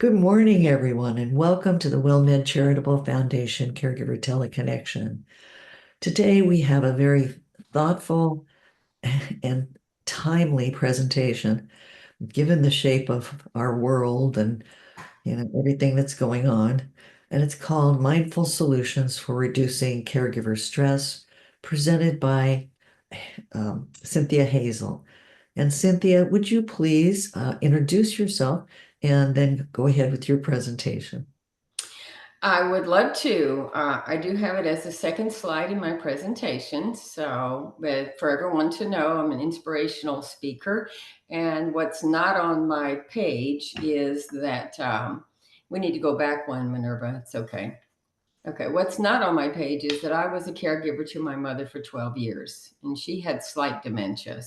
Good morning, everyone, and welcome to the WellMed Charitable Foundation Caregiver Teleconnection. Today, we have a very thoughtful and timely presentation, given the shape of our world and everything that's going on. And it's called Mindful Solutions for Reducing Caregiver Stress, presented by Cynthia Hazel. And Cynthia, would you please introduce yourself and then go ahead with your presentation? I would love to. I do have it as the second slide in my presentation. But for everyone to know, I'm an inspirational speaker. And what's not on my page is that we need to go back one, Minerva. It's okay. Okay. What's not on my page is that I was a caregiver to my mother for 12 years, and she had slight dementia.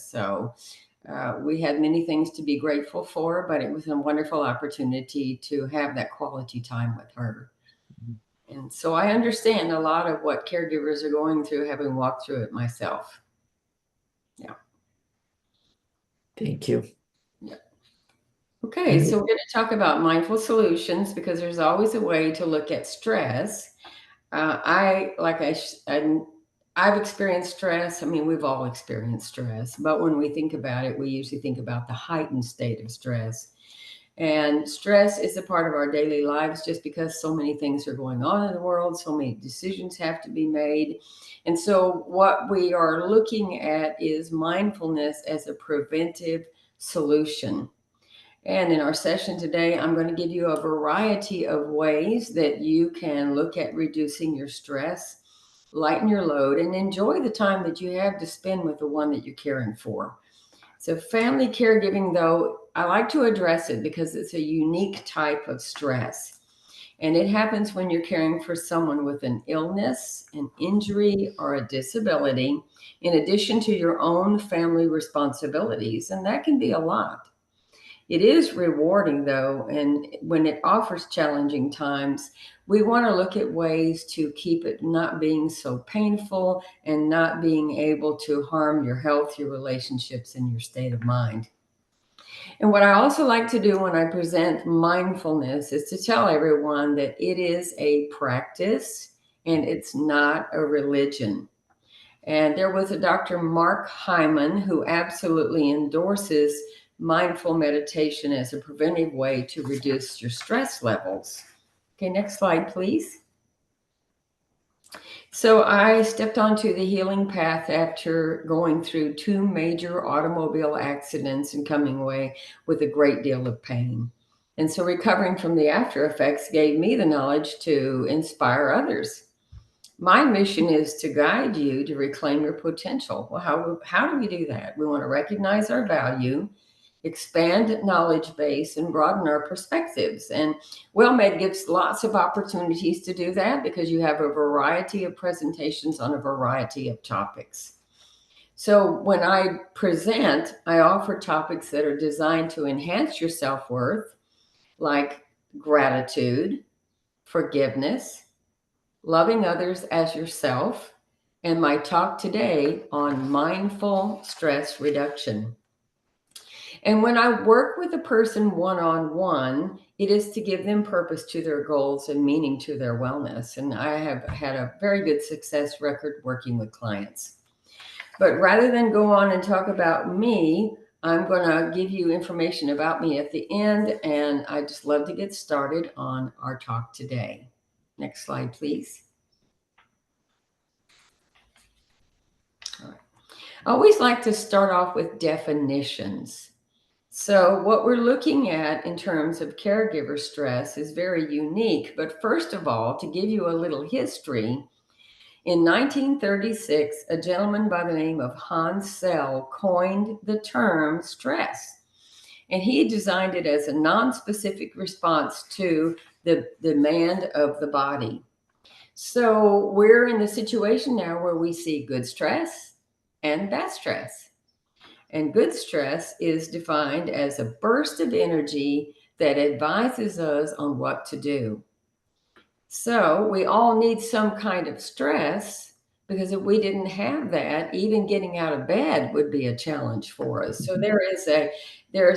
We had many things to be grateful for, but it was a wonderful opportunity to have that quality time with her. And so I understand a lot of what caregivers are going through, having walked through it myself. Yeah. Thank you. Yeah. Okay, And so we're going to talk about mindful solutions because there's always a way to look at stress. I like I I've experienced stress. I mean, we've all experienced stress, but when we think about it, we usually think about the heightened state of stress. And stress is a part of our daily lives just because so many things are going on in the world, so many decisions have to be made. And so, what we are looking at is mindfulness as a preventive solution. And in our session today, I'm going to give you a variety of ways that you can look at reducing your stress, lighten your load, and enjoy the time that you have to spend with the one that you're caring for. So, family caregiving, though, I like to address it because it's a unique type of stress. And it happens when you're caring for someone with an illness, an injury, or a disability, in addition to your own family responsibilities. And that can be a lot. It is rewarding, though, and when it offers challenging times, we want to look at ways to keep it not being so painful and not being able to harm your health, your relationships, and your state of mind. And what I also like to do when I present mindfulness is to tell everyone that it is a practice and it's not a religion. And there was a Dr. Mark Hyman who absolutely endorses mindful meditation as a preventive way to reduce your stress levels. Okay, next slide, please. So I stepped onto the healing path after going through two major automobile accidents and coming away with a great deal of pain. And so recovering from the after effects gave me the knowledge to inspire others. My mission is to guide you to reclaim your potential. Well, how do we do that? We want to recognize our value, expand knowledge base, and broaden our perspectives. And WellMed gives lots of opportunities to do that because you have a variety of presentations on a variety of topics. So when I present, I offer topics that are designed to enhance your self worth, like gratitude, forgiveness, loving others as yourself, and my talk today on mindful stress reduction. And when I work with a person one on one, it is to give them purpose to their goals and meaning to their wellness. And I have had a very good success record working with clients. But rather than go on and talk about me, I'm going to give you information about me at the end. And I just love to get started on our talk today. Next slide, please. All right. I always like to start off with definitions. So, what we're looking at in terms of caregiver stress is very unique. But first of all, to give you a little history, in 1936, a gentleman by the name of Hans Sell coined the term stress. And he designed it as a non-specific response to the demand of the body. So, we're in the situation now where we see good stress and bad stress. And good stress is defined as a burst of energy that advises us on what to do. So we all need some kind of stress, because if we didn't have that, even getting out of bed would be a challenge for us. So there is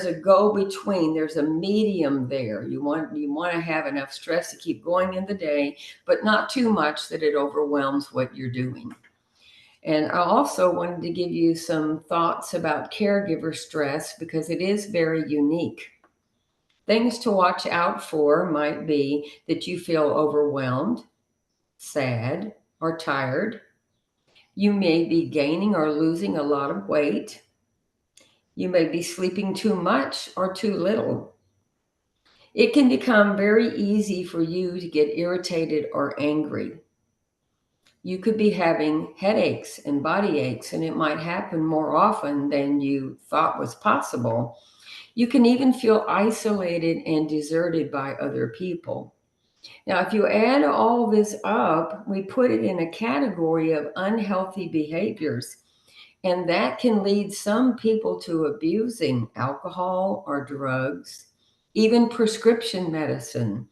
a go between. There's a medium there. You want to have enough stress to keep going in the day, but not too much that it overwhelms what you're doing. And I also wanted to give you some thoughts about caregiver stress because it is very unique. Things to watch out for might be that you feel overwhelmed, sad, or tired. You may be gaining or losing a lot of weight. You may be sleeping too much or too little. It can become very easy for you to get irritated or angry. You could be having headaches and body aches, and it might happen more often than you thought was possible. You can even feel isolated and deserted by other people. Now, if you add all this up, we put it in a category of unhealthy behaviors. And that can lead some people to abusing alcohol or drugs, even prescription medicine.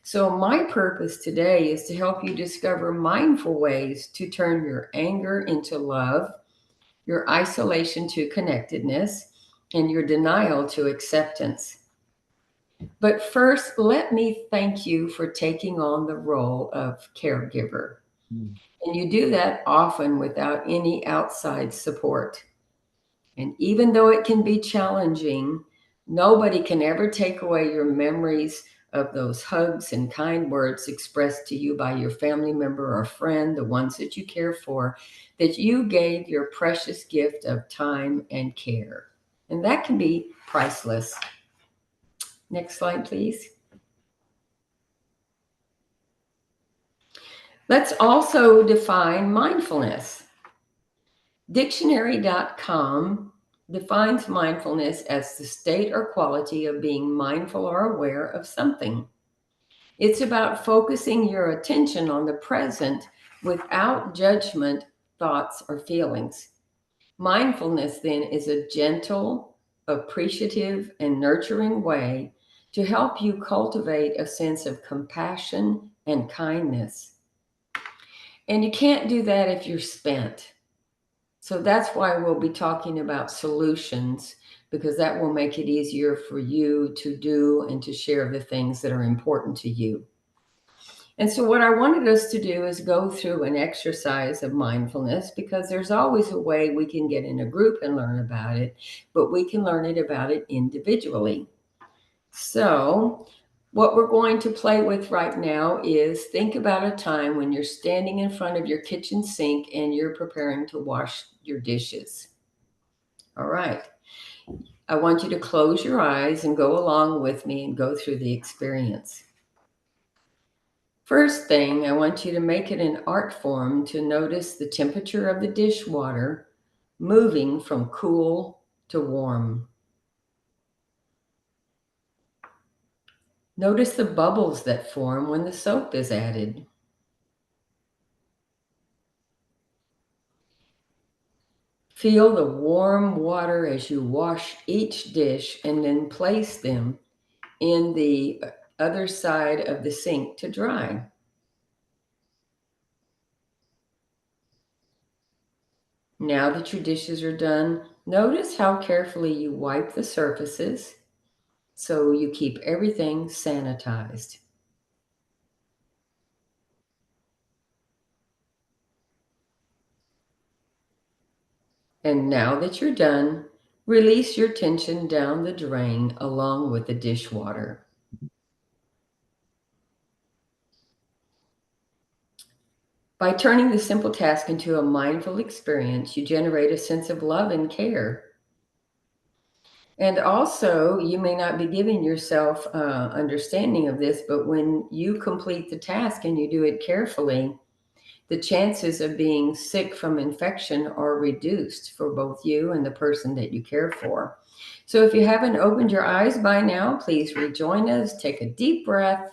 So, my purpose today is to help you discover mindful ways to turn your anger into love, your isolation to connectedness, and your denial to acceptance. But first, let me thank you for taking on the role of caregiver. Mm. And you do that often without any outside support. And even though it can be challenging, nobody can ever take away your memories of those hugs and kind words expressed to you by your family member or friend, the ones that you care for, that you gave your precious gift of time and care. And that can be priceless. Next slide, please. Let's also define mindfulness. Dictionary.com defines mindfulness as the state or quality of being mindful or aware of something. It's about focusing your attention on the present without judgment, thoughts, or feelings. Mindfulness, then, is a gentle, appreciative, and nurturing way to help you cultivate a sense of compassion and kindness. And you can't do that if you're spent. So that's why we'll be talking about solutions, because that will make it easier for you to do and to share the things that are important to you. And so, what I wanted us to do is go through an exercise of mindfulness because there's always a way we can get in a group and learn about it, but we can learn it about it individually. So, what we're going to play with right now is think about a time when you're standing in front of your kitchen sink and you're preparing to wash your dishes. All right. I want you to close your eyes and go along with me and go through the experience. First thing, I want you to make it an art form to notice the temperature of the dishwater moving from cool to warm. Notice the bubbles that form when the soap is added. Feel the warm water as you wash each dish and then place them in the other side of the sink to dry. Now that your dishes are done, notice how carefully you wipe the surfaces so you keep everything sanitized. And now that you're done, release your tension down the drain along with the dishwater. By turning the simple task into a mindful experience, you generate a sense of love and care. And also, you may not be giving yourself understanding of this, but when you complete the task and you do it carefully, the chances of being sick from infection are reduced for both you and the person that you care for. So if you haven't opened your eyes by now, please rejoin us. Take a deep breath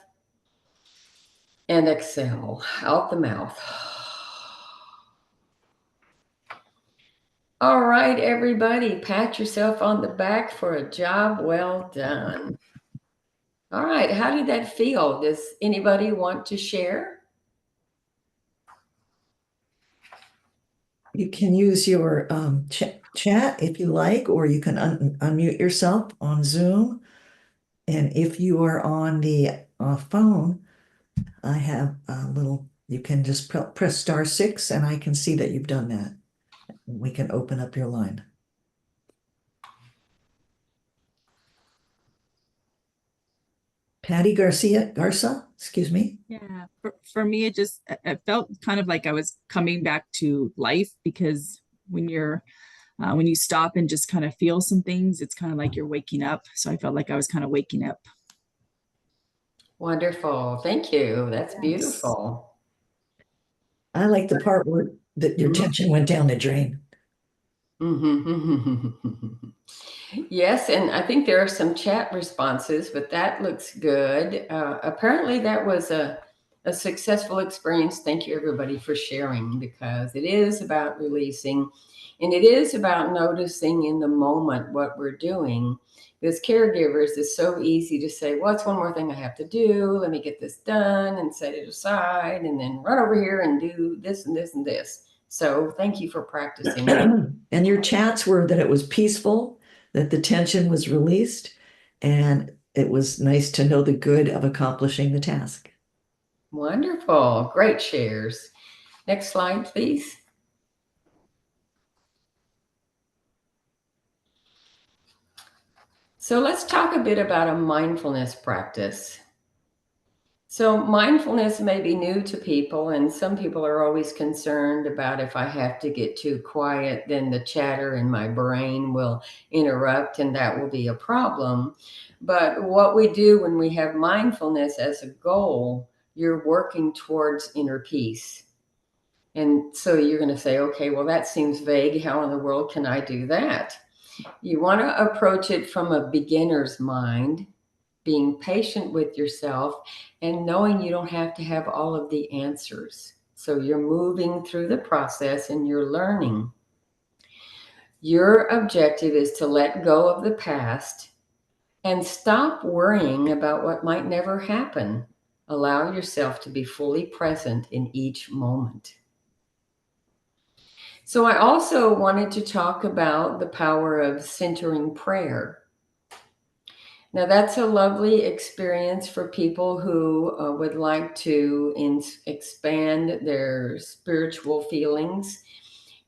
and exhale out the mouth. All right, everybody, pat yourself on the back for a job well done. All right, how did that feel? Does anybody want to share? You can use your chat if you like, or you can unmute yourself on Zoom. And if you are on the phone, I have a little, you can just press *6 and I can see that you've done that. We can open up your line. Patty Garza, excuse me. Yeah, for me, it felt kind of like I was coming back to life because when when you stop and just kind of feel some things, it's kind of like you're waking up. So I felt like I was kind of waking up. Wonderful. Thank you. That's Yes. beautiful. I like the part where that your tension went down the drain. Yes, and I think there are some chat responses, but that looks good. Apparently, that was a successful experience. Thank you, everybody, for sharing because it is about releasing and it is about noticing in the moment what we're doing. Because caregivers, it's so easy to say, well, it's one more thing I have to do. Let me get this done and set it aside and then run over here and do this and this and this. So, thank you for practicing. And your chats were that it was peaceful, that the tension was released, and it was nice to know the good of accomplishing the task. Wonderful. Great shares. Next slide, please. So let's talk a bit about a mindfulness practice. So, mindfulness may be new to people, and some people are always concerned about if I have to get too quiet, then the chatter in my brain will interrupt, and that will be a problem. But what we do when we have mindfulness as a goal, you're working towards inner peace. And so you're going to say, okay, well, that seems vague. How in the world can I do that? You want to approach it from a beginner's mind, being patient with yourself and knowing you don't have to have all of the answers. So you're moving through the process and you're learning. Your objective is to let go of the past and stop worrying about what might never happen. Allow yourself to be fully present in each moment. So, I also wanted to talk about the power of centering prayer. Now, that's a lovely experience for people who would like to expand their spiritual feelings.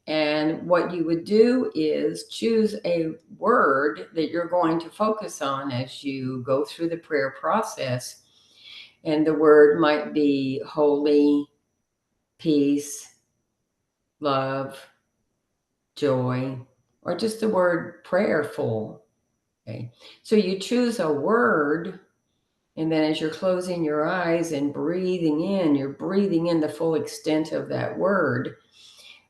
And what you would do is choose a word that you're going to focus on as you go through the prayer process. And the word might be holy, peace, love, joy, or just the word prayerful. Okay. So you choose a word, and then as you're closing your eyes and breathing in, you're breathing in the full extent of that word.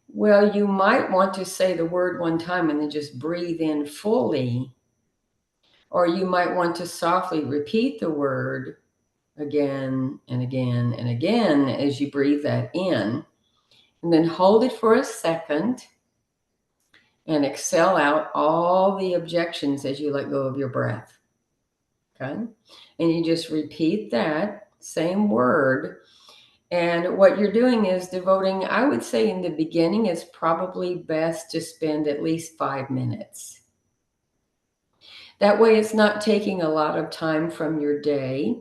Well, you might want to say the word one time and then just breathe in fully. Or you might want to softly repeat the word again and again and again as you breathe that in. And then hold it for a second and exhale out all the objections as you let go of your breath. Okay? And you just repeat that same word. And what you're doing is devoting, I would say in the beginning, is probably best to spend at least 5 minutes. That way, it's not taking a lot of time from your day.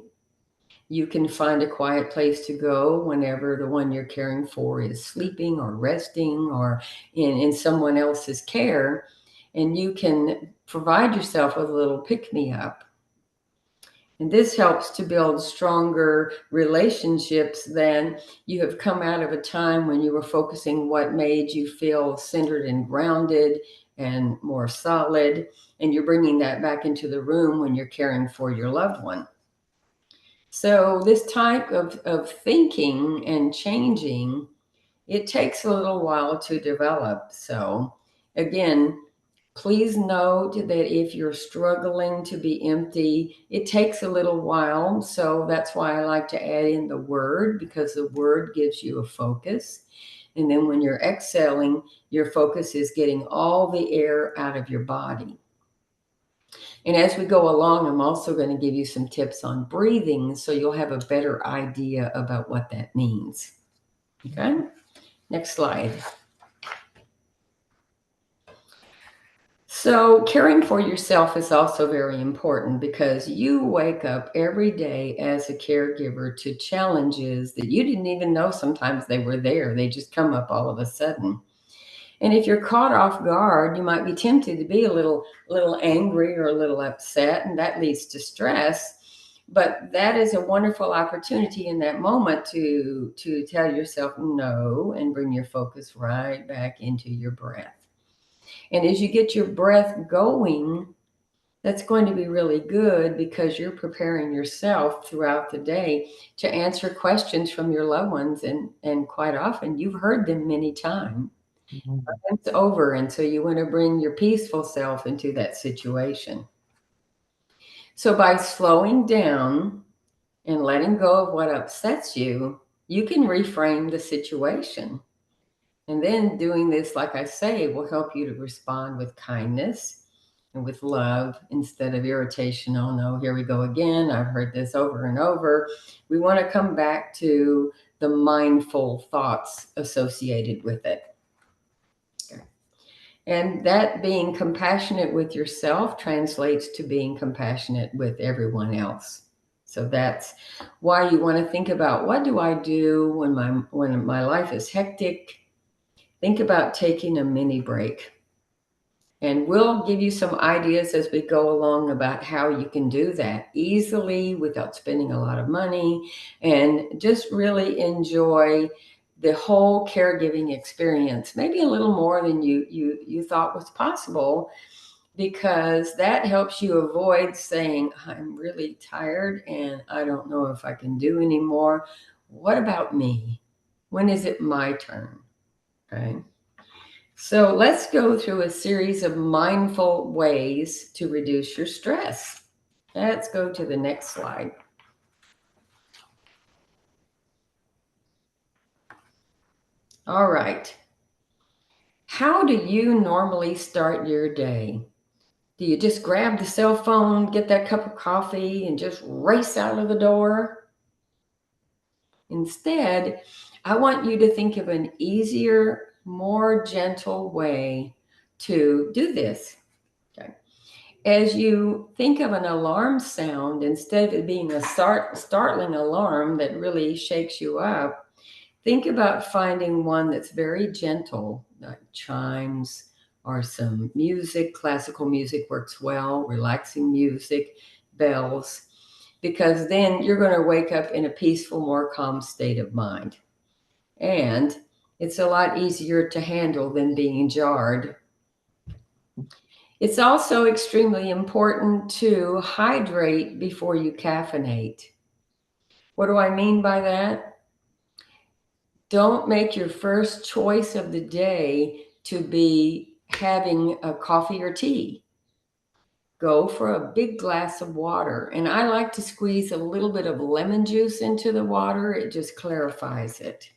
You can find a quiet place to go whenever the one you're caring for is sleeping or resting or in someone else's care. And you can provide yourself with a little pick me up. And this helps to build stronger relationships than you have come out of a time when you were focusing what made you feel centered and grounded and more solid. And you're bringing that back into the room when you're caring for your loved one. So this type of thinking and changing, it takes a little while to develop. So again, please note that if you're struggling to be empty, it takes a little while. So that's why I like to add in the word, because the word gives you a focus. And then when you're exhaling, your focus is getting all the air out of your body. And as we go along, I'm also going to give you some tips on breathing so you'll have a better idea about what that means. Okay, next slide. So, caring for yourself is also very important because you wake up every day as a caregiver to challenges that you didn't even know sometimes they were there. They just come up all of a sudden. And if you're caught off guard, you might be tempted to be a little angry or a little upset, and that leads to stress. But that is a wonderful opportunity in that moment to tell yourself no and bring your focus right back into your breath. And as you get your breath going, that's going to be really good because you're preparing yourself throughout the day to answer questions from your loved ones. And quite often you've heard them many times. Mhm. It's over. And so you want to bring your peaceful self into that situation. So by slowing down and letting go of what upsets you, you can reframe the situation. And then doing this, like I say, will help you to respond with kindness and with love instead of irritation. Oh no, here we go again. I've heard this over and over. We want to come back to the mindful thoughts associated with it. Okay. And that being compassionate with yourself translates to being compassionate with everyone else. So that's why you want to think about, what do I do when my life is hectic? Think about taking a mini break. And we'll give you some ideas as we go along about how you can do that easily without spending a lot of money, and just really enjoy the whole caregiving experience, maybe a little more than you thought was possible, because that helps you avoid saying, I'm really tired and I don't know if I can do anymore. What about me? When is it my turn? Okay. So let's go through a series of mindful ways to reduce your stress. Let's go to the next slide. All right. How do you normally start your day? Do you just grab the cell phone, get that cup of coffee, and just race out of the door? Instead, I want you to think of an easier, more gentle way to do this. Okay. As you think of an alarm sound, instead of it being a startling alarm that really shakes you up, think about finding one that's very gentle, like chimes or some music. Classical music works well, relaxing music, bells, because then you're going to wake up in a peaceful, more calm state of mind. And it's a lot easier to handle than being jarred. It's also extremely important to hydrate before you caffeinate. What do I mean by that? Don't make your first choice of the day to be having a coffee or tea. Go for a big glass of water. And I like to squeeze a little bit of lemon juice into the water, it just clarifies it.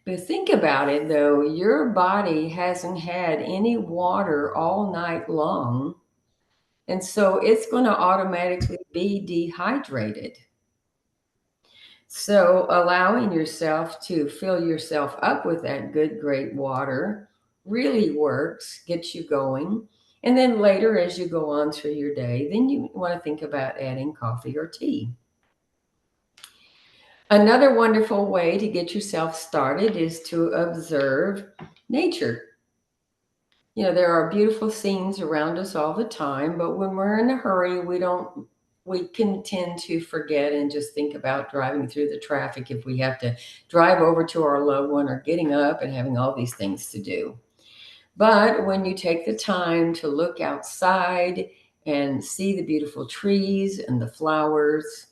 But think about it though, your body hasn't had any water all night long. And so it's going to automatically be dehydrated. So allowing yourself to fill yourself up with that good, great water really works, gets you going. And then later, as you go on through your day, then you want to think about adding coffee or tea. Another wonderful way to get yourself started is to observe nature. You know, there are beautiful scenes around us all the time, but when we're in a hurry, we can tend to forget and just think about driving through the traffic if we have to drive over to our loved one, or getting up and having all these things to do. But when you take the time to look outside and see the beautiful trees and the flowers,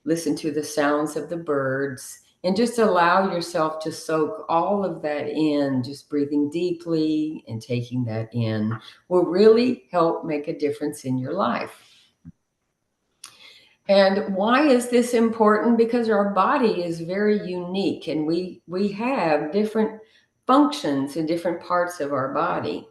listen to the sounds of the birds, and just allow yourself to soak all of that in. Just breathing deeply and taking that in will really help make a difference in your life. And why is this important? Because our body is very unique, and we have different functions in different parts of our body.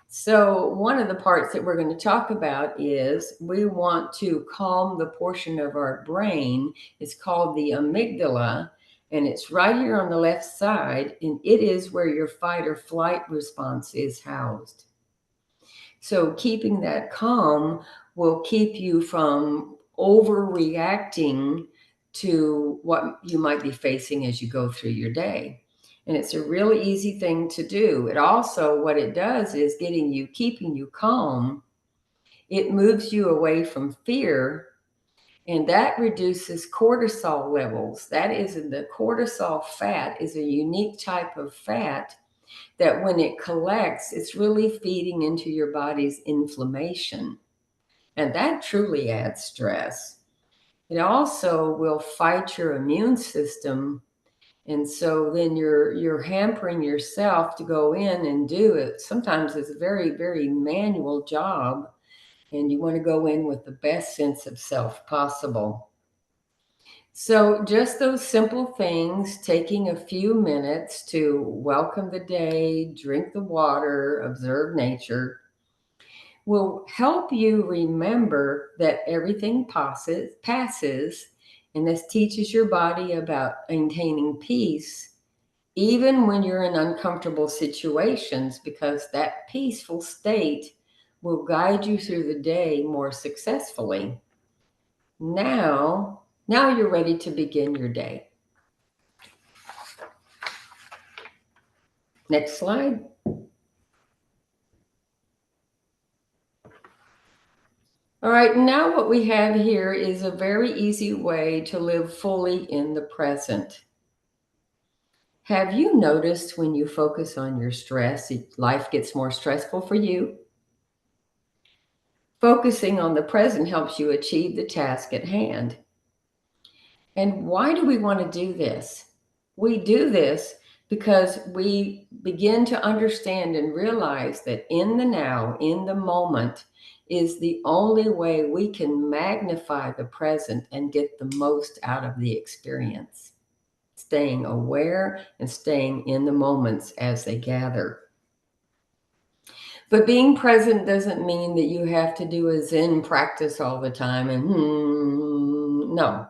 So one of the parts that we're going to talk about is we want to calm the portion of our brain. It's called the amygdala, and it's right here on the left side, and it is where your fight or flight response is housed. So keeping that calm will keep you from overreacting to what you might be facing as you go through your day. And it's a really easy thing to do. It also, what it does is keeping you calm. It moves you away from fear, and that reduces cortisol levels. The cortisol fat is a unique type of fat that when it collects, it's really feeding into your body's inflammation. And that truly adds stress. It also will fight your immune system. And so then you're hampering yourself to go in and do it. Sometimes it's a very, very manual job, and you want to go in with the best sense of self possible. So, just those simple things, taking a few minutes to welcome the day, drink the water, observe nature, will help you remember that everything passes, and this teaches your body about maintaining peace, even when you're in uncomfortable situations, because that peaceful state will guide you through the day more successfully. Now you're ready to begin your day. Next slide. All right, now what we have here is a very easy way to live fully in the present. Have you noticed when you focus on your stress, life gets more stressful for you? Focusing on the present helps you achieve the task at hand. And why do we want to do this? We do this because we begin to understand and realize that in the now, in the moment, is the only way we can magnify the present and get the most out of the experience. Staying aware and staying in the moments as they gather. But being present doesn't mean that you have to do a Zen practice all the time and no.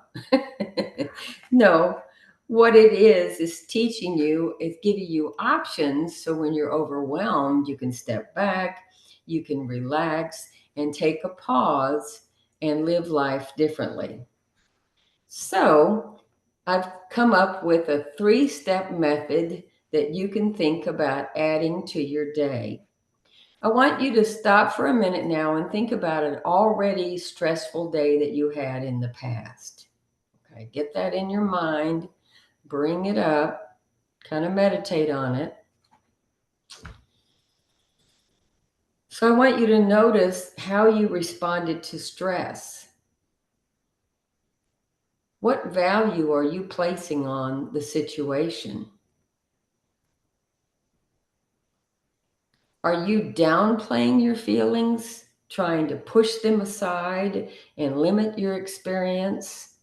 No. What it is teaching you, it's giving you options. So when you're overwhelmed, you can step back, you can relax and take a pause and live life differently. So I've come up with a 3-step method that you can think about adding to your day. I want you to stop for a minute now and think about an already stressful day that you had in the past. Okay, get that in your mind, bring it up, kind of meditate on it. So I want you to notice how you responded to stress. What value are you placing on the situation? Are you downplaying your feelings, trying to push them aside and limit your experience?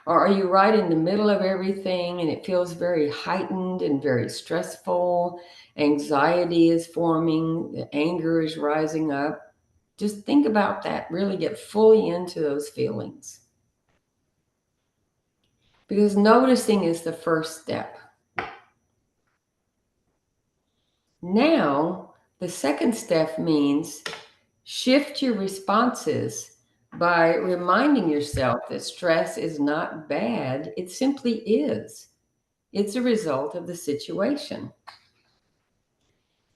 Or are you right in the middle of everything and it feels very heightened and very stressful? Anxiety is forming, the anger is rising up. Just think about that. Really get fully into those feelings. Because noticing is the first step. Now, the second step means shift your responses by reminding yourself that stress is not bad, it simply is. It's a result of the situation.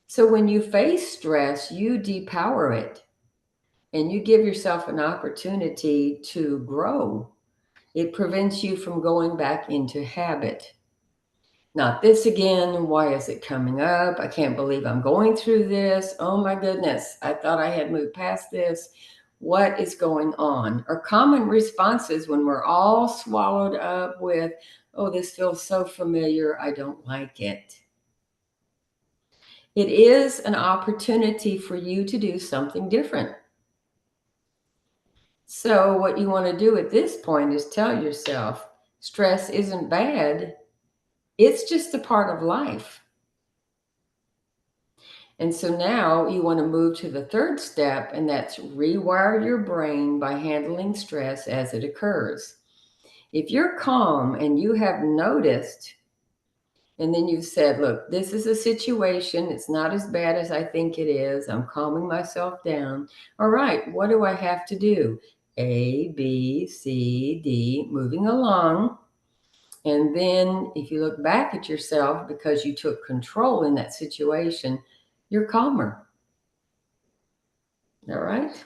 So when you face stress, you depower it and you give yourself an opportunity to grow. It prevents you from going back into habit. Not this again. Why is it coming up? I can't believe I'm going through this. Oh my goodness. I thought I had moved past this. What is going on? Are common responses when we're all swallowed up with, oh, this feels so familiar. I don't like it. It is an opportunity for you to do something different. So what you want to do at this point is tell yourself, stress isn't bad. It's just a part of life. And so now you want to move to the third step, and that's rewire your brain by handling stress as it occurs. If you're calm and you have noticed And then you've said, look, this is a situation. It's not as bad as I think it is. I'm calming myself down. All right, what do I have to do? A, B, C, D, moving along. And then if you look back at yourself because you took control in that situation, you're calmer. All right.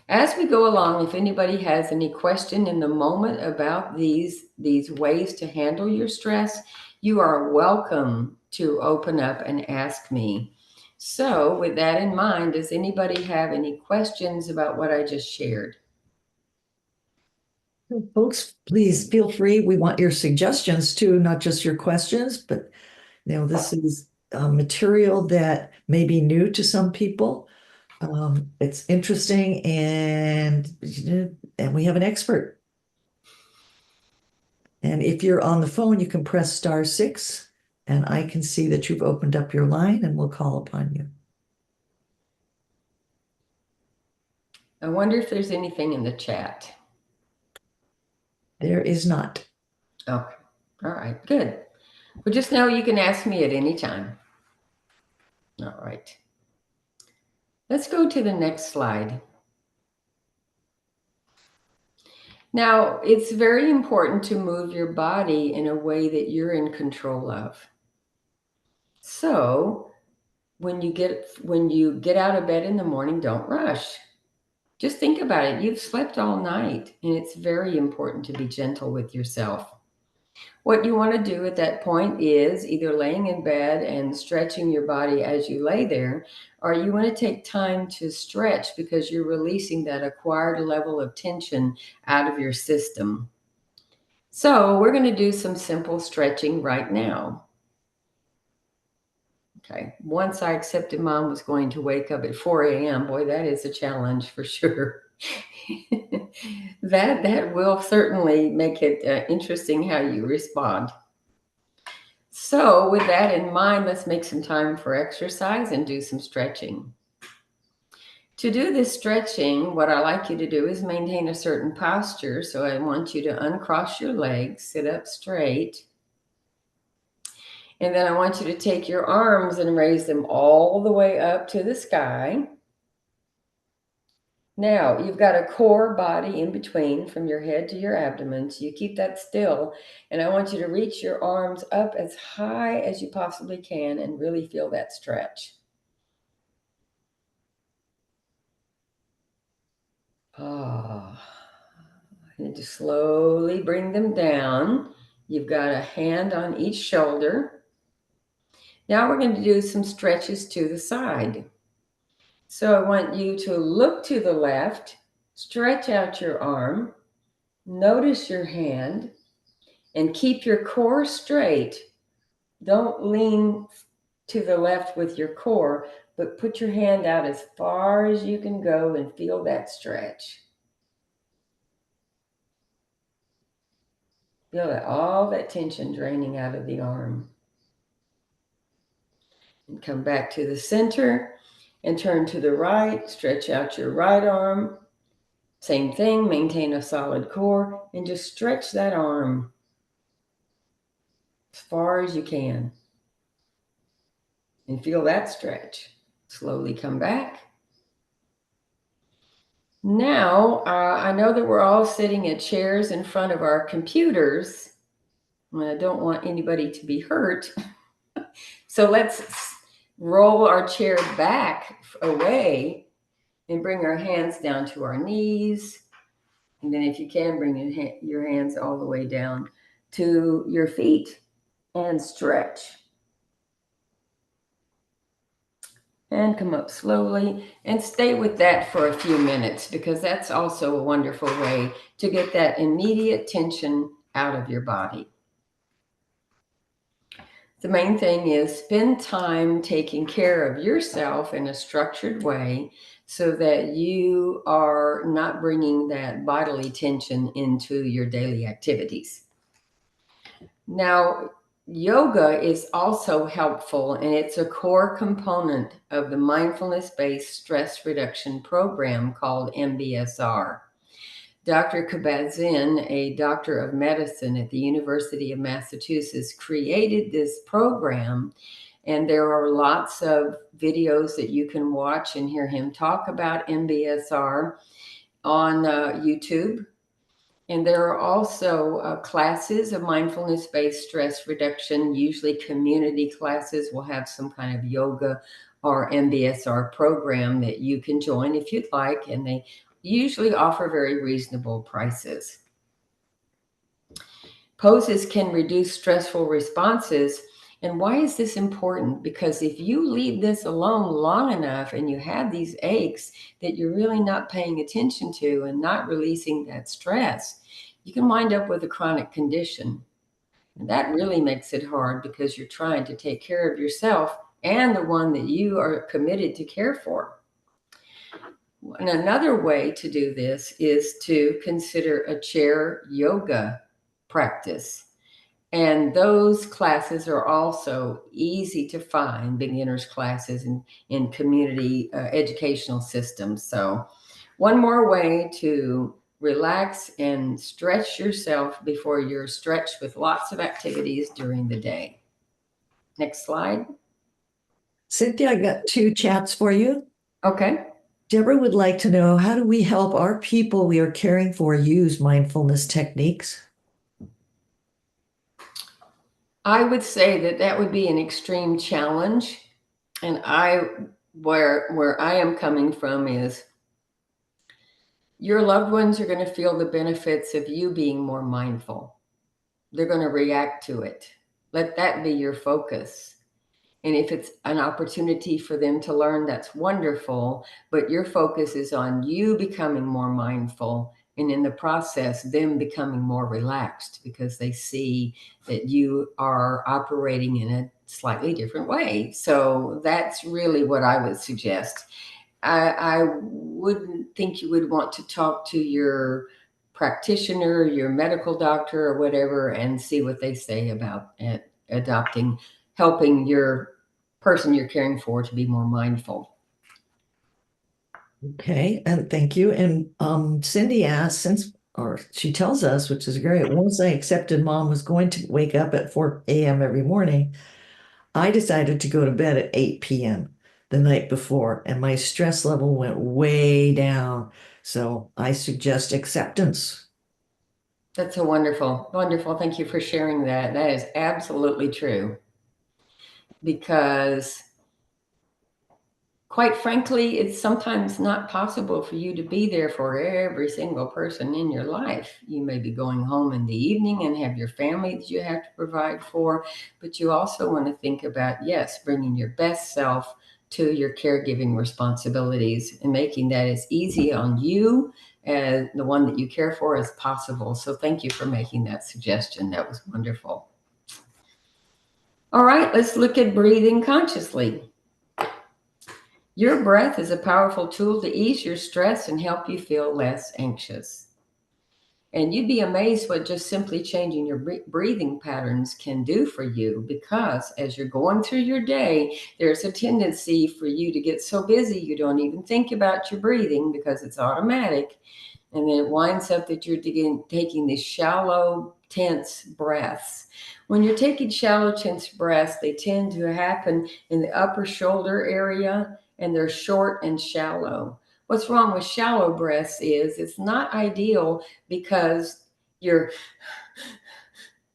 As we go along, if anybody has any question in the moment about these ways to handle your stress, you are welcome to open up and ask me. So with that in mind, does anybody have any questions about what I just shared? Folks, please feel free. We want your suggestions too, not just your questions, but this is material that may be new to some people. It's interesting, and we have an expert. And if you're on the phone, you can press *6, and I can see that you've opened up your line, and we'll call upon you. I wonder if there's anything in the chat. There is not. Okay. All right, good. Well, just know you can ask me at any time. All right. Let's go to the next slide. Now, it's very important to move your body in a way that you're in control of. So, when you get out of bed in the morning, don't rush. Just think about it. You've slept all night, and it's very important to be gentle with yourself. What you want to do at that point is either laying in bed and stretching your body as you lay there, or you want to take time to stretch because you're releasing that acquired level of tension out of your system. So we're going to do some simple stretching right now. Okay. Once I accepted Mom was going to wake up at 4 a.m., boy, that is a challenge for sure. That will certainly make it interesting how you respond. So with that in mind, let's make some time for exercise and do some stretching. To do this stretching, what I like you to do is maintain a certain posture. So I want you to uncross your legs, sit up straight. And then I want you to take your arms and raise them all the way up to the sky. Now, you've got a core body in between from your head to your abdomen, so you keep that still. And I want you to reach your arms up as high as you possibly can and really feel that stretch. And just slowly bring them down. You've got a hand on each shoulder. Now we're going to do some stretches to the side. So I want you to look to the left, stretch out your arm, notice your hand, and keep your core straight. Don't lean to the left with your core, but put your hand out as far as you can go and feel that stretch. Feel that all that tension draining out of the arm. And come back to the center and turn to the right. Stretch out your right arm. Same thing, maintain a solid core and just stretch that arm as far as you can. And feel that stretch. Slowly come back. Now, I know that we're all sitting at chairs in front of our computers. And I don't want anybody to be hurt. So let's roll our chair back away and bring our hands down to our knees. And then if you can, bring your hands all the way down to your feet and stretch. And come up slowly and stay with that for a few minutes because that's also a wonderful way to get that immediate tension out of your body. The main thing is spend time taking care of yourself in a structured way so that you are not bringing that bodily tension into your daily activities. Now, yoga is also helpful, and it's a core component of the mindfulness-based stress reduction program called MBSR. Dr. Kabat-Zinn, a doctor of medicine at the University of Massachusetts, created this program. And there are lots of videos that you can watch and hear him talk about MBSR on YouTube. And there are also classes of mindfulness-based stress reduction. Usually community classes will have some kind of yoga or MBSR program that you can join if you'd like. And they usually offer very reasonable prices. Poses can reduce stressful responses. And why is this important? Because if you leave this alone long enough and you have these aches that you're really not paying attention to and not releasing that stress, you can wind up with a chronic condition. And that really makes it hard because you're trying to take care of yourself and the one that you are committed to care for. And another way to do this is to consider a chair yoga practice. And those classes are also easy to find, beginners classes in community educational systems. So one more way to relax and stretch yourself before you're stretched with lots of activities during the day. Next slide. Cynthia, I got 2 chats for you. Okay. Deborah would like to know, how do we help our people we are caring for use mindfulness techniques? I would say that that would be an extreme challenge. And where I am coming from is your loved ones are going to feel the benefits of you being more mindful. They're going to react to it. Let that be your focus. And if it's an opportunity for them to learn, that's wonderful. But your focus is on you becoming more mindful. And in the process, them becoming more relaxed because they see that you are operating in a slightly different way. So that's really what I would suggest. I wouldn't think you would want to talk to your practitioner, your medical doctor, or whatever, and see what they say about helping your person you're caring for to be more mindful. Okay, and thank you. And Cindy asked, she tells us, which is great, once I accepted mom was going to wake up at 4 a.m. every morning, I decided to go to bed at 8 p.m. the night before, and my stress level went way down. So I suggest acceptance. That's so wonderful. Wonderful. Thank you for sharing that. That is absolutely true. Because quite frankly, it's sometimes not possible for you to be there for every single person in your life. You may be going home in the evening and have your family that you have to provide for, but you also want to think about, yes, bringing your best self to your caregiving responsibilities and making that as easy on you as the one that you care for as possible. So thank you for making that suggestion. That was wonderful. All right, let's look at breathing consciously. Your breath is a powerful tool to ease your stress and help you feel less anxious. And you'd be amazed what just simply changing your breathing patterns can do for you, because as you're going through your day, there's a tendency for you to get so busy you don't even think about your breathing because it's automatic. And then it winds up that you're taking these shallow, tense breaths. When you're taking shallow, tense breaths, they tend to happen in the upper shoulder area, and they're short and shallow. What's wrong with shallow breaths is it's not ideal because you're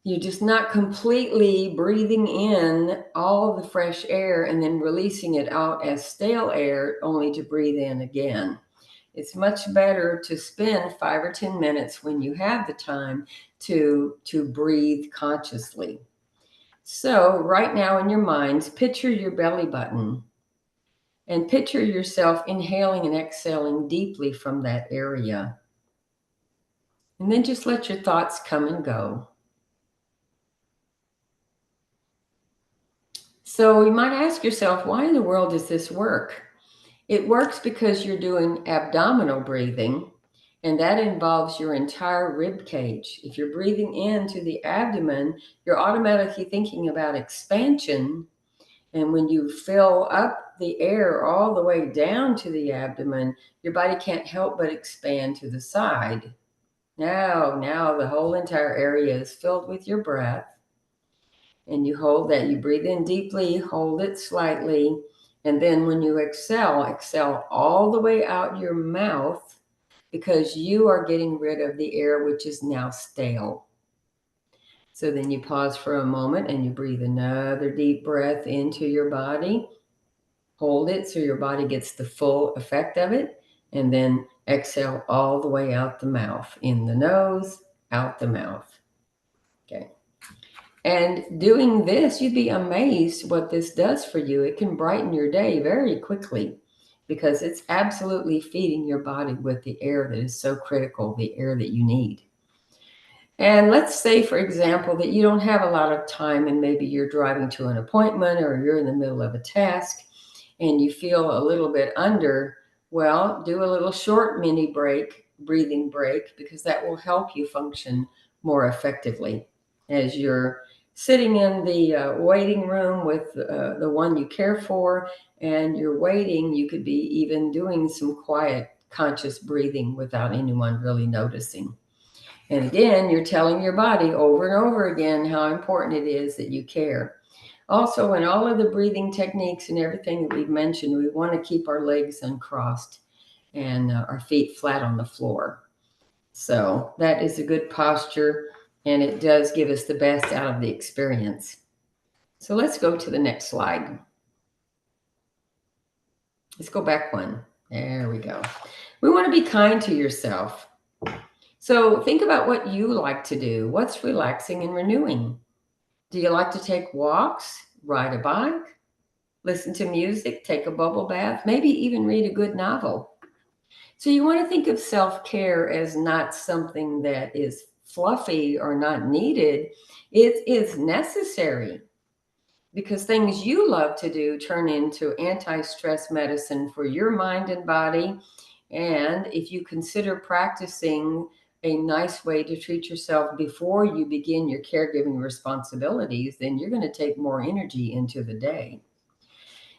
just not completely breathing in all the fresh air and then releasing it out as stale air only to breathe in again. It's much better to spend 5 or 10 minutes when you have the time to breathe consciously. So right now in your minds, picture your belly button and picture yourself inhaling and exhaling deeply from that area. And then just let your thoughts come and go. So you might ask yourself, why in the world does this work? It works because you're doing abdominal breathing, and that involves your entire rib cage. If you're breathing into the abdomen, you're automatically thinking about expansion. And when you fill up the air all the way down to the abdomen, your body can't help but expand to the side. Now the whole entire area is filled with your breath. And you hold that. You breathe in deeply, hold it slightly. And then when you exhale all the way out your mouth, because you are getting rid of the air which is now stale. So then you pause for a moment and you breathe another deep breath into your body. Hold it so your body gets the full effect of it. And then exhale all the way out the mouth. In the nose, out the mouth. Okay. And doing this, you'd be amazed what this does for you. It can brighten your day very quickly because it's absolutely feeding your body with the air that is so critical, the air that you need. And let's say, for example, that you don't have a lot of time and maybe you're driving to an appointment or you're in the middle of a task and you feel a little bit under. Well, do a little short mini break, breathing break, because that will help you function more effectively as you're sitting in the waiting room with the one you care for, and you're waiting. You could be even doing some quiet, conscious breathing without anyone really noticing. And again, you're telling your body over and over again how important it is that you care. Also, in all of the breathing techniques and everything that we've mentioned, we want to keep our legs uncrossed and our feet flat on the floor. So that is a good posture, and it does give us the best out of the experience. So let's go to the next slide. Let's go back one. There we go. We want to be kind to yourself. So think about what you like to do. What's relaxing and renewing? Do you like to take walks, ride a bike, listen to music, take a bubble bath, maybe even read a good novel? So you want to think of self-care as not something that is fluffy or not needed. It is necessary because things you love to do turn into anti-stress medicine for your mind and body. And if you consider practicing a nice way to treat yourself before you begin your caregiving responsibilities, then you're going to take more energy into the day.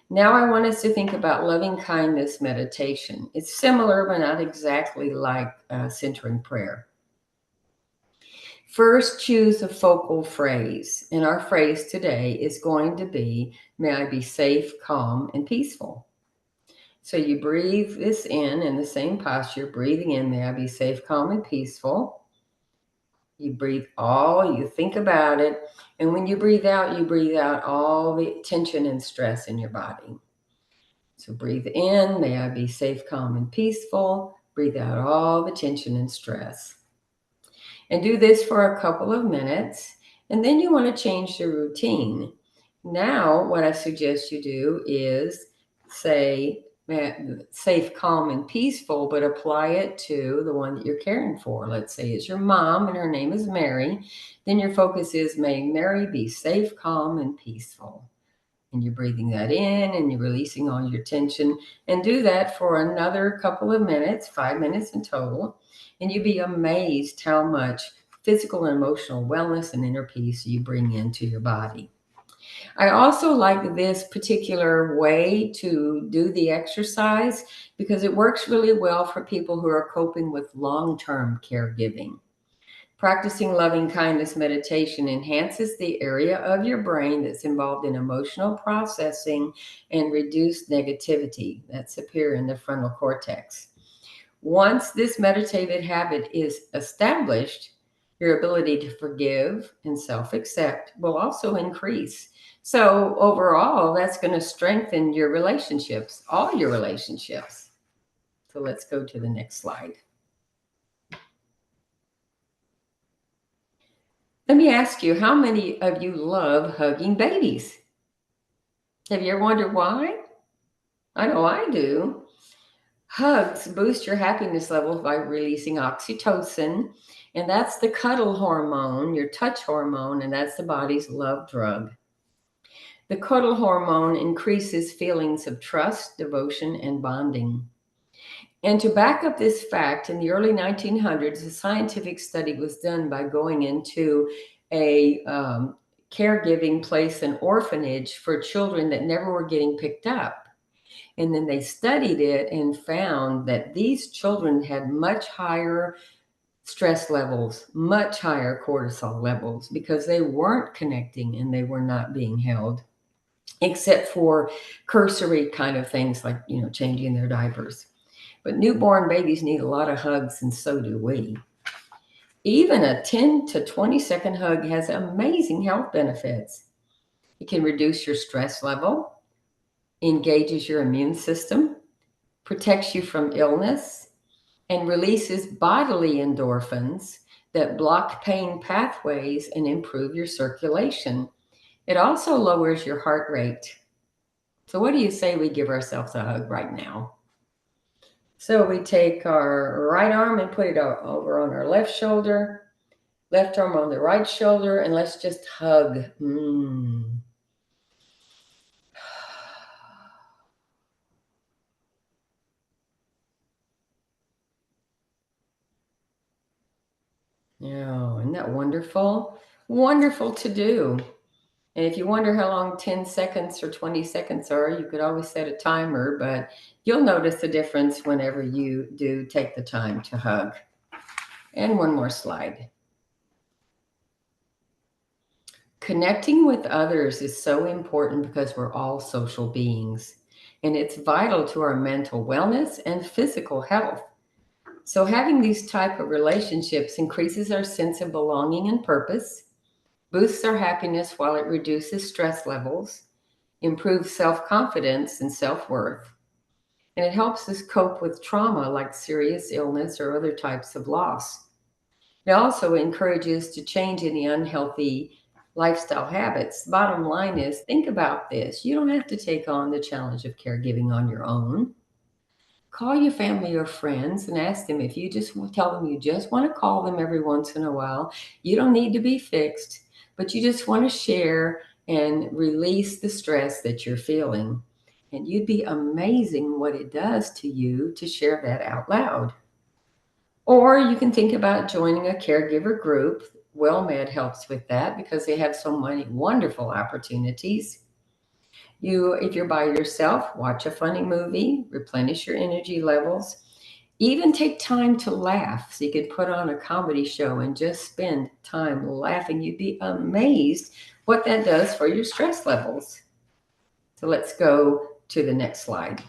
Now I want us to think about loving kindness meditation. It's similar, but not exactly like centering prayer. First, choose a focal phrase. And our phrase today is going to be, may I be safe, calm, and peaceful. So you breathe this in the same posture, breathing in, may I be safe, calm, and peaceful. You breathe you think about it. And when you breathe out all the tension and stress in your body. So breathe in, may I be safe, calm, and peaceful. Breathe out all the tension and stress. And do this for a couple of minutes. And then you want to change the routine. Now, what I suggest you do is say, safe, calm, and peaceful, but apply it to the one that you're caring for. Let's say it's your mom and her name is Mary. Then your focus is, may Mary be safe, calm, and peaceful. And you're breathing that in and you're releasing all your tension. And do that for another couple of minutes, 5 minutes in total. And you'd be amazed how much physical and emotional wellness and inner peace you bring into your body. I also like this particular way to do the exercise because it works really well for people who are coping with long-term caregiving. Practicing loving kindness meditation enhances the area of your brain that's involved in emotional processing and reduced negativity. That's up here in the frontal cortex. Once this meditative habit is established, your ability to forgive and self-accept will also increase. So overall, that's going to strengthen your relationships, all your relationships. So let's go to the next slide. Let me ask you, how many of you love hugging babies? Have you ever wondered why? I know I do. Hugs boost your happiness levels by releasing oxytocin, and that's the cuddle hormone, your touch hormone, and that's the body's love drug. The cuddle hormone increases feelings of trust, devotion, and bonding. And to back up this fact, in the early 1900s, a scientific study was done by going into a caregiving place, an orphanage for children that never were getting picked up. And then they studied it and found that these children had much higher stress levels, much higher cortisol levels, because they weren't connecting and they were not being held, except for cursory kind of things like, changing their diapers. But newborn babies need a lot of hugs, and so do we. Even a 10 to 20-second hug has amazing health benefits. It can reduce your stress level, engages your immune system, protects you from illness, and releases bodily endorphins that block pain pathways and improve your circulation. It also lowers your heart rate. So, what do you say we give ourselves a hug right now? So, we take our right arm and put it over on our left shoulder, left arm on the right shoulder, and let's just hug. Yeah, isn't that wonderful? Wonderful to do. And if you wonder how long 10 seconds or 20 seconds are, you could always set a timer, but you'll notice the difference whenever you do take the time to hug. And one more slide. Connecting with others is so important because we're all social beings, and it's vital to our mental wellness and physical health. So having these type of relationships increases our sense of belonging and purpose, boosts our happiness while it reduces stress levels, improves self-confidence and self-worth, and it helps us cope with trauma like serious illness or other types of loss. It also encourages to change any unhealthy lifestyle habits. Bottom line is, think about this. You don't have to take on the challenge of caregiving on your own. Call your family or friends and ask them. If you just tell them you just want to call them every once in a while, you don't need to be fixed, but you just want to share and release the stress that you're feeling. And you'd be amazing what it does to you to share that out loud. Or you can think about joining a caregiver group. WellMed helps with that because they have so many wonderful opportunities. If you're by yourself, watch a funny movie, replenish your energy levels. Even take time to laugh. So you could put on a comedy show and just spend time laughing. You'd be amazed what that does for your stress levels. So let's go to the next slide.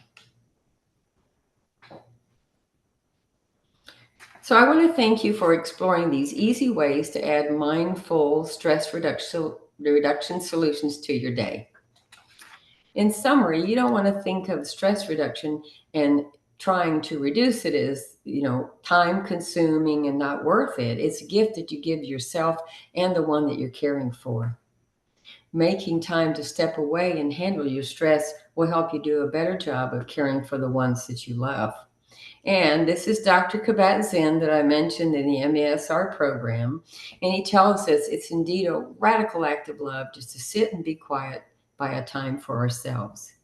So I want to thank you for exploring these easy ways to add mindful stress reduction solutions to your day. In summary, you don't want to think of stress reduction and trying to reduce it as, time consuming and not worth it. It's a gift that you give yourself and the one that you're caring for. Making time to step away and handle your stress will help you do a better job of caring for the ones that you love. And this is Dr. Kabat-Zinn that I mentioned in the MESR program. And he tells us it's indeed a radical act of love just to sit and be quiet by a time for ourselves.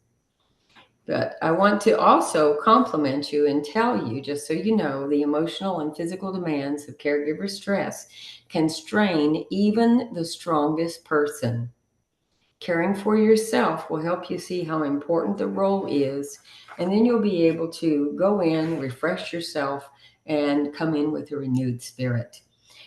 But I want to also compliment you and tell you, just so you know, the emotional and physical demands of caregiver stress can strain even the strongest person. Caring for yourself will help you see how important the role is, and then you'll be able to go in, refresh yourself, and come in with a renewed spirit.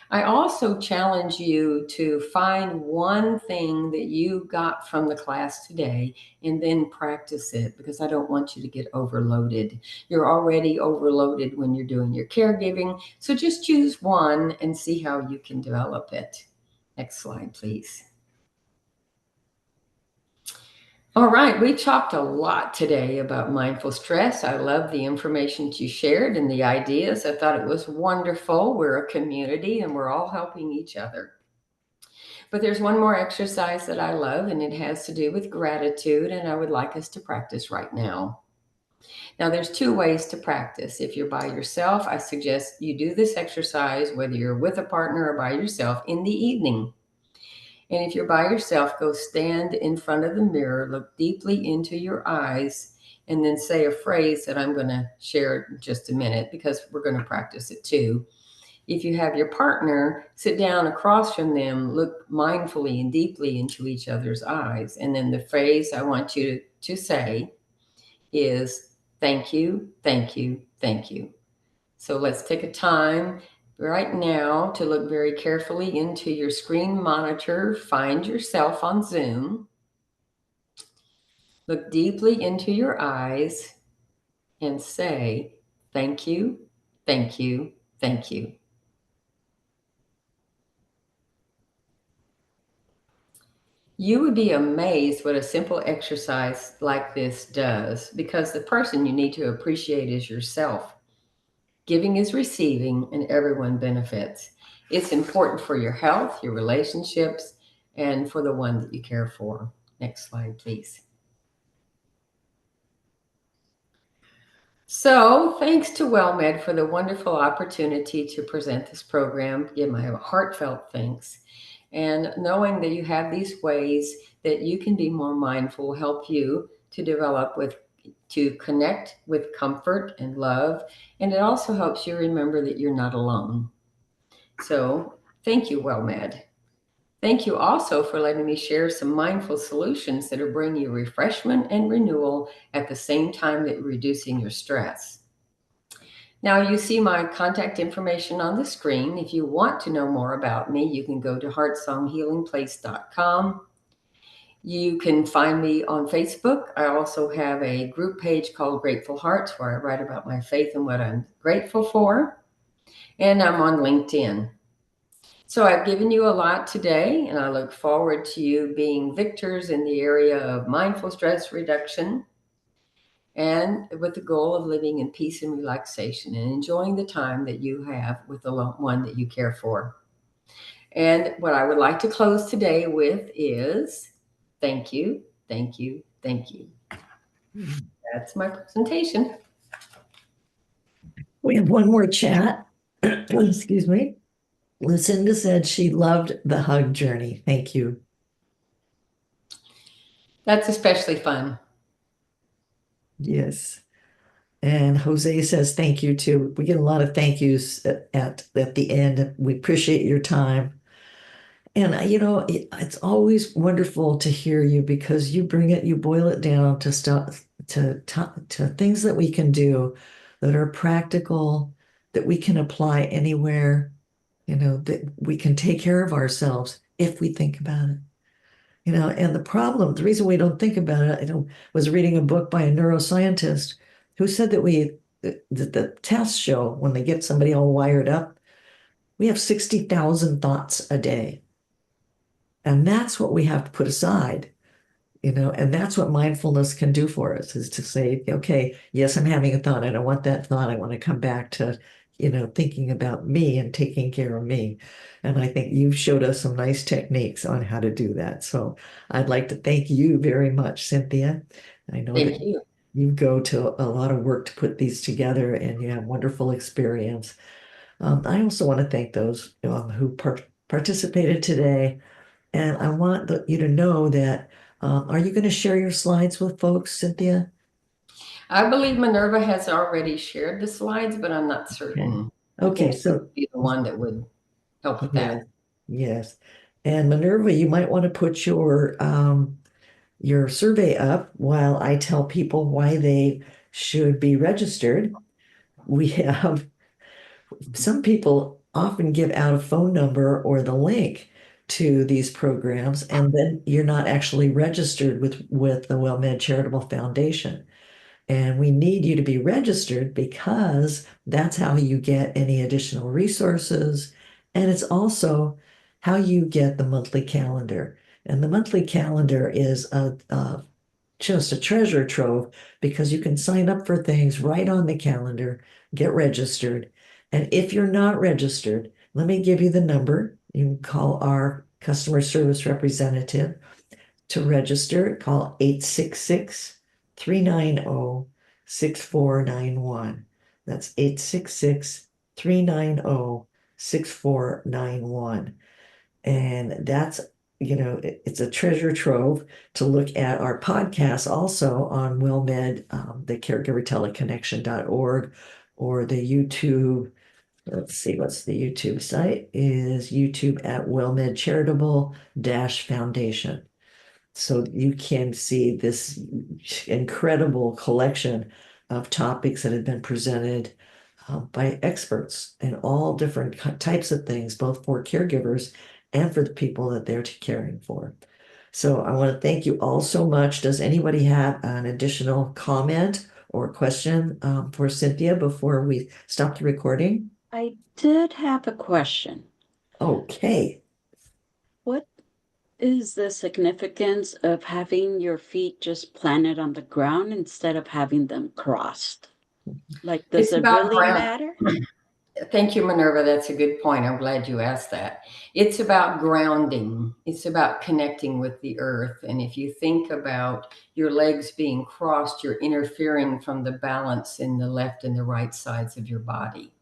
I also challenge you to find one thing that you got from the class today and then practice it, because I don't want you to get overloaded. You're already overloaded when you're doing your caregiving, so just choose one and see how you can develop it. Next slide, please. All right, we talked a lot today about mindful stress. I love the information you shared and the ideas. I thought it was wonderful. We're a community and we're all helping each other. But there's one more exercise that I love, and it has to do with gratitude, and I would like us to practice right now. Now, there's two ways to practice. If you're by yourself, I suggest you do this exercise, whether you're with a partner or by yourself, in the evening. And if you're by yourself, go stand in front of the mirror, look deeply into your eyes, and then say a phrase that I'm going to share in just a minute, because we're going to practice it too. If you have your partner, sit down across from them, look mindfully and deeply into each other's eyes. And then the phrase I want you to say is, thank you, thank you, thank you. So let's take a time right now to look very carefully into your screen monitor. Find yourself on Zoom. Look deeply into your eyes and say, thank you, thank you, thank you. You would be amazed what a simple exercise like this does, because the person you need to appreciate is yourself. Giving is receiving, and everyone benefits. It's important for your health, your relationships, and for the one that you care for. Next slide, please. So, thanks to WellMed for the wonderful opportunity to present this program. Give my heartfelt thanks. And knowing that you have these ways that you can be more mindful help you to connect with comfort and love. And it also helps you remember that you're not alone. So thank you, WellMed. Thank you also for letting me share some mindful solutions that are bringing you refreshment and renewal at the same time that you're reducing your stress. Now you see my contact information on the screen. If you want to know more about me, you can go to heartsonghealingplace.com. You can find me on Facebook. I also have a group page called Grateful Hearts where I write about my faith and what I'm grateful for. And I'm on LinkedIn. So I've given you a lot today, and I look forward to you being victors in the area of mindful stress reduction and with the goal of living in peace and relaxation and enjoying the time that you have with the one that you care for. And what I would like to close today with is thank you, thank you, thank you. That's my presentation. We have one more chat. Excuse me. Lucinda said she loved the hug journey. Thank you. That's especially fun. Yes. And Jose says thank you too. We get a lot of thank yous at the end. We appreciate your time. And it's always wonderful to hear you because you boil it down to stuff to things that we can do that are practical, that we can apply anywhere, that we can take care of ourselves if we think about it. And the reason we don't think about it, was reading a book by a neuroscientist who said that the tests show when they get somebody all wired up, we have 60,000 thoughts a day. And that's what we have to put aside, and that's what mindfulness can do for us is to say, okay, yes, I'm having a thought. I don't want that thought. I want to come back to, thinking about me and taking care of me. And I think you've showed us some nice techniques on how to do that. So I'd like to thank you very much, Cynthia. I know Thank that you. you go to a lot of work to put these together and you have wonderful experience. I also want to thank those who participated today. And I want you to know that, are you going to share your slides with folks, Cynthia? I believe Minerva has already shared the slides, but I'm not certain. I Okay, think she so would be the one that would help with yes, that. yes. And Minerva, you might want to put your survey up while I tell people why they should be registered. We have some people often give out a phone number or the link to these programs, and then you're not actually registered with the WellMed Charitable Foundation. And we need you to be registered because that's how you get any additional resources. And it's also how you get the monthly calendar. And the monthly calendar is just a treasure trove because you can sign up for things right on the calendar, get registered. And if you're not registered, let me give you the number. You can call our customer service representative to register. Call 866 390 6491. That's 866 390 6491. And that's, it's a treasure trove to look at our podcast also on WellMed, the caregiverteleconnection.org, or the YouTube. Let's see, what's the YouTube site? Is YouTube at WellMed Charitable Foundation. So you can see this incredible collection of topics that have been presented by experts in all different types of things, both for caregivers and for the people that they're caring for. So I want to thank you all so much. Does anybody have an additional comment or question for Cynthia before we stop the recording? I did have a question. Okay. What is the significance of having your feet just planted on the ground instead of having them crossed? Like, does It's it about really matter? Thank you, Minerva. That's a good point. I'm glad you asked that. It's about grounding. It's about connecting with the earth. And if you think about your legs being crossed, you're interfering from the balance in the left and the right sides of your body.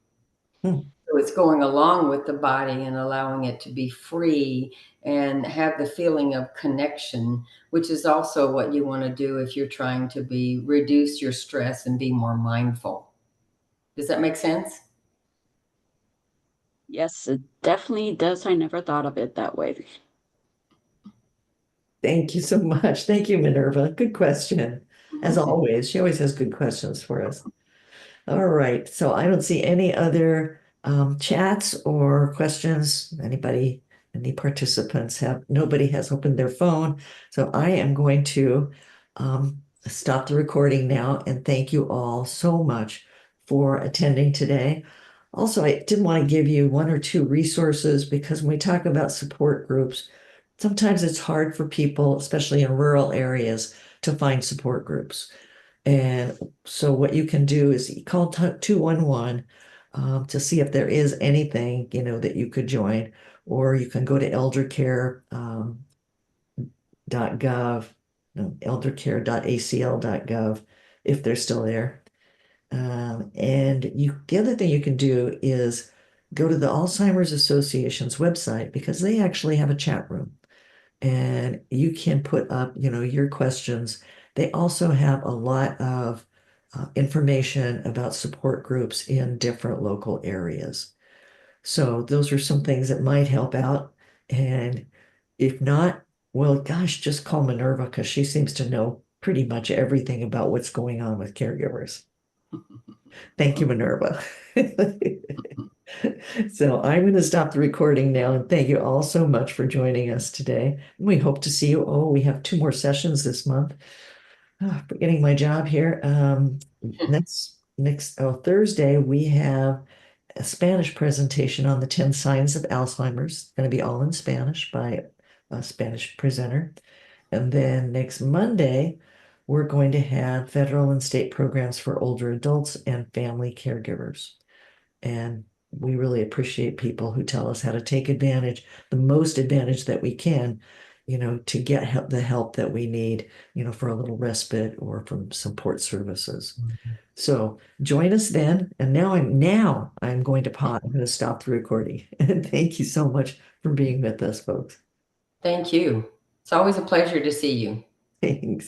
Hmm. So it's going along with the body and allowing it to be free and have the feeling of connection, which is also what you want to do if you're trying to reduce your stress and be more mindful. Does that make sense? Yes, it definitely does. I never thought of it that way. Thank you so much. Thank you, Minerva. Good question. As always, she always has good questions for us. All right. So I don't see any other chats or questions. Any participants nobody has opened their phone. So I am going to stop the recording now and thank you all so much for attending today. Also, I did want to give you one or two resources because when we talk about support groups, sometimes it's hard for people, especially in rural areas, to find support groups. And so what you can do is you call 211 to see if there is anything, that you could join, or you can go to eldercare.gov, no, eldercare.acl.gov if they're still there. And the other thing you can do is go to the Alzheimer's Association's website because they actually have a chat room and you can put up, your questions. They also have a lot of information about support groups in different local areas. So those are some things that might help out. And if not, well, gosh, just call Minerva because she seems to know pretty much everything about what's going on with caregivers. Thank you, Minerva. So I'm going to stop the recording now and thank you all so much for joining us today. We hope to see you. Oh, we have 2 more sessions this month. Forgetting my job here. Next Thursday, we have a Spanish presentation on the 10 signs of Alzheimer's. It's going to be all in Spanish by a Spanish presenter. And then next Monday, we're going to have federal and state programs for older adults and family caregivers. And we really appreciate people who tell us how to take the most advantage that we can, to get the help that we need, for a little respite or from support services. So join us then. And now I'm going to pause. I'm going to stop the recording. And thank you so much for being with us, folks. Thank you. It's always a pleasure to see you. Thanks.